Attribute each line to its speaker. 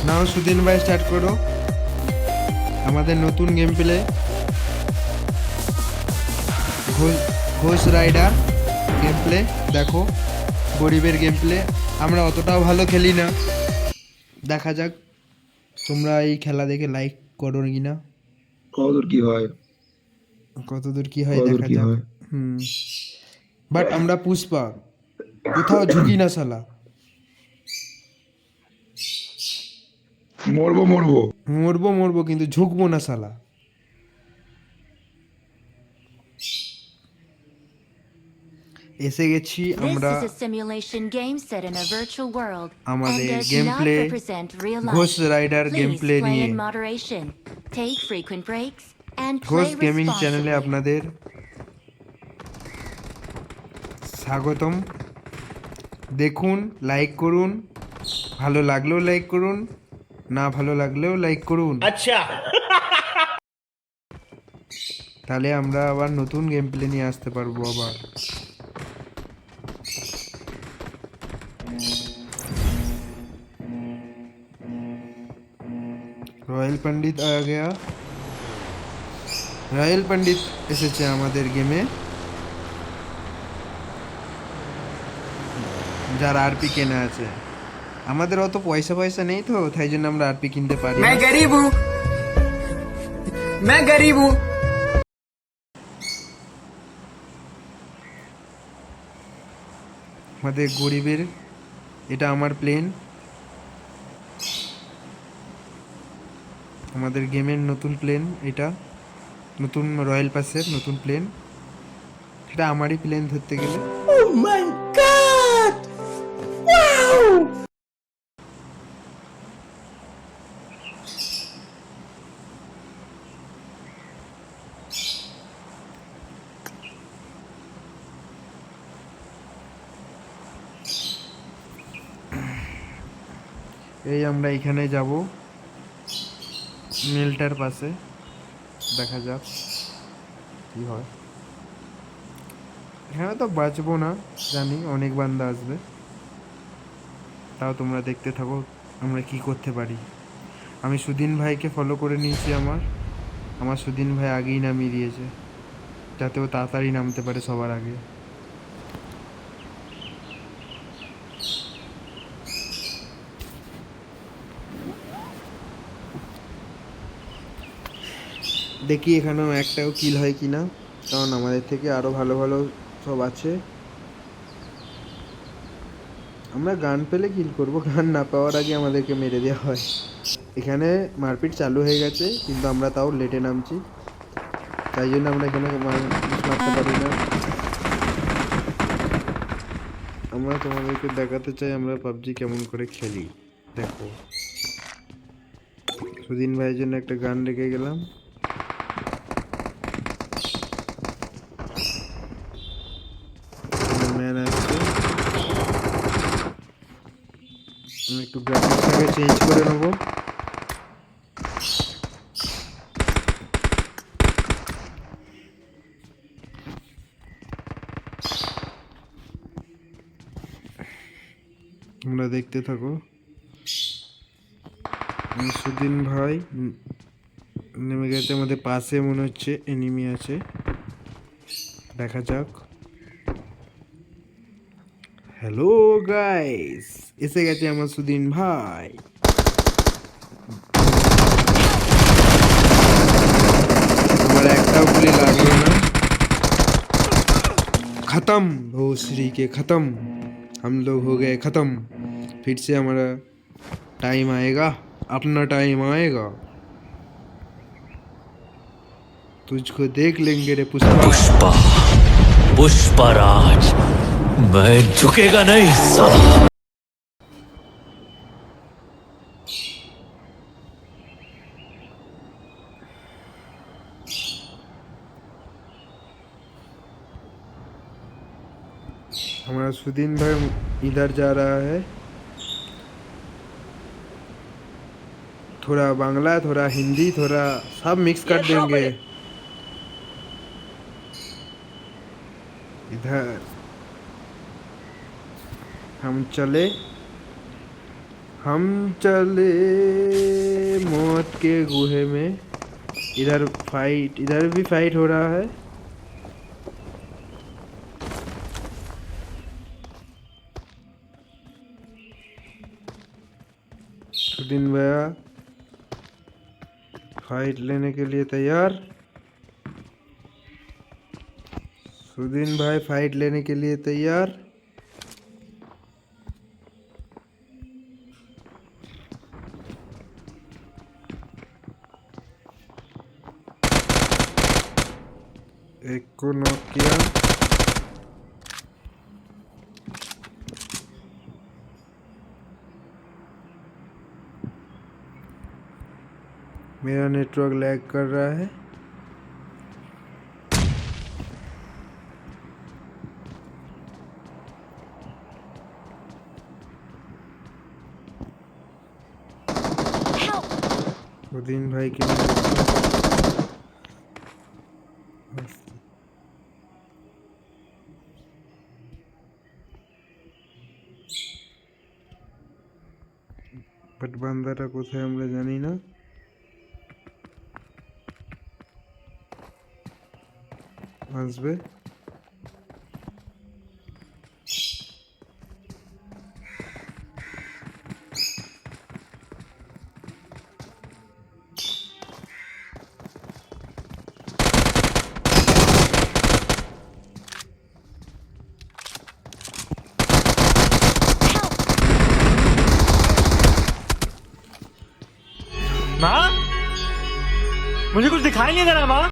Speaker 1: নাও সুদিন ভাই স্টার্ট করো আমাদের নতুন game play Ghosh rider game play. দেখো গরিবের গেম প্লে, আমরা অতটাও ভালো খেলি না, দেখা যাক তোমরা এই খেলা দেখে লাইক করো কি না,
Speaker 2: কতদূর কি হয়,
Speaker 1: কতদূর কি হয়
Speaker 2: কতদূর
Speaker 1: দেখা
Speaker 2: কি
Speaker 1: যাক।
Speaker 2: হয়।
Speaker 1: বাট আমরা পুষ্পা, কোথাও ঝুঁকি না শালা।
Speaker 2: মরবো মরবো।
Speaker 1: মরবো মরবো কিন্তু ঝুঁকবো না শালা। এসে গেছি আমরা
Speaker 3: This is a simulation game set in a virtual world and
Speaker 1: আমাদের
Speaker 3: does
Speaker 1: game
Speaker 3: not
Speaker 1: play
Speaker 3: represent real
Speaker 1: Ghosh
Speaker 3: life.
Speaker 1: Rider game
Speaker 3: Please
Speaker 1: play
Speaker 3: play
Speaker 1: নিয়ে।
Speaker 3: in moderation, take frequent breaks, and
Speaker 1: Ghosh
Speaker 3: play
Speaker 1: gaming চ্যানেলে
Speaker 3: responsibly.
Speaker 1: আপনাদের স্বাগতম। দেখুন, like করুন, ভালো লাগলেও like করুন, না ভালো লাগলেও লাইক করুন।
Speaker 4: আচ্ছা,
Speaker 1: তাহলে আমরা আবার নতুন গেম প্লে নিয়ে আসতে পারবো আবার। রয়্যাল পণ্ডিত আ গয়া, রয়্যাল পণ্ডিত এসেছে আমাদের গেমে, যার আরপি কেনা আছে। আমাদের অত পয়সা পয়সা নেই তো, তাই জন্য আমরা আরপি কিনতে পারি না।
Speaker 5: मैं गरीब हूँ, मैं गरीब हूँ।
Speaker 1: আমাদের গরিবের, এটা আমার প্লেন, আমাদের গেমের নতুন প্লেন, এটা নতুন রয়্যাল পাসের নতুন প্লেন, এটা আমারই প্লেন ধরতে গেলে।
Speaker 5: Oh my God! Wow!
Speaker 1: এই আমরা এখানে যাব মেলটার পাশে, দেখা যাক কি হয়। এখানে তো বাঁচবো না জানি, অনেক বান্দা আসবে, তাও তোমরা দেখতে থাকো আমরা কি করতে পারি। আমি সুদিন ভাইকে ফলো করে নিয়েছি, আমার সুদিন ভাই আগেই নামিয়ে দিয়েছে, যাতে ও তাড়াতাড়ি নামতে পারে সবার আগে। দেখি এখানেও একটাও কিল হয় কি না, কারণ আমাদের থেকে আরও ভালো ভালো সব আছে। আমরা গান পেলে কিল করব, গান না পাওয়ার আগে আমাদেরকে মেরে দেওয়া হয়। এখানে মারপিট চালু হয়ে গেছে, কিন্তু আমরা তাও লেটে নামছি, তাই জন্য আমরা এখানে মারতে পারি না। আমরা তোমাদেরকে দেখাতে চাই আমরা পাবজি কেমন করে খেলি। দেখো, সুদিন ভাইয়ের জন্য একটা গান রেখে গেলাম। ম্যান আসছে, আমি একটু গ্রাফিক্সটাকে চেঞ্জ করে নেবো। তোমরা দেখতে থাকো। সুদিন ভাই নেমে গেছে আমাদের পাশে, মনে হচ্ছে এনিমি আছে, দেখা যাক। হ্যালো গাইস, এসে গেছে আমার সুদিন ভাই। আমার একটাও গুলি লাগলো না। खत्म, भोसरी के खत्म, हम लोग हो गए खत्म। फिर से हमारा टाइम आएगा, अपना टाइम आएगा, तुझको देख लेंगे रे पुष्पा।
Speaker 4: पुष्पा, पुष्पराज, मैं झुकेगा नहीं साला।
Speaker 1: हमारा सुदीन भाई इधर जा रहा है, थोड़ा बांग्ला, थोड़ा हिंदी, थोड़ा सब मिक्स कर देंगे। इधर हम चले, हम चले मौत के गुहे में। इधर फाइट, इधर भी फाइट हो रहा है। सुदीन भैया फाइट लेने के लिए तैयार। सुदीन भाई फाइट लेने के लिए तैयार। एक को नॉक किया। मेरा नेटवर्क लैग कर रहा है। उदीन भाई के बट बांदारा कोথায় আমরা জানি না। আসবে।
Speaker 4: माँ, मुझे कुछ दिखाई नहीं दे रहा माँ।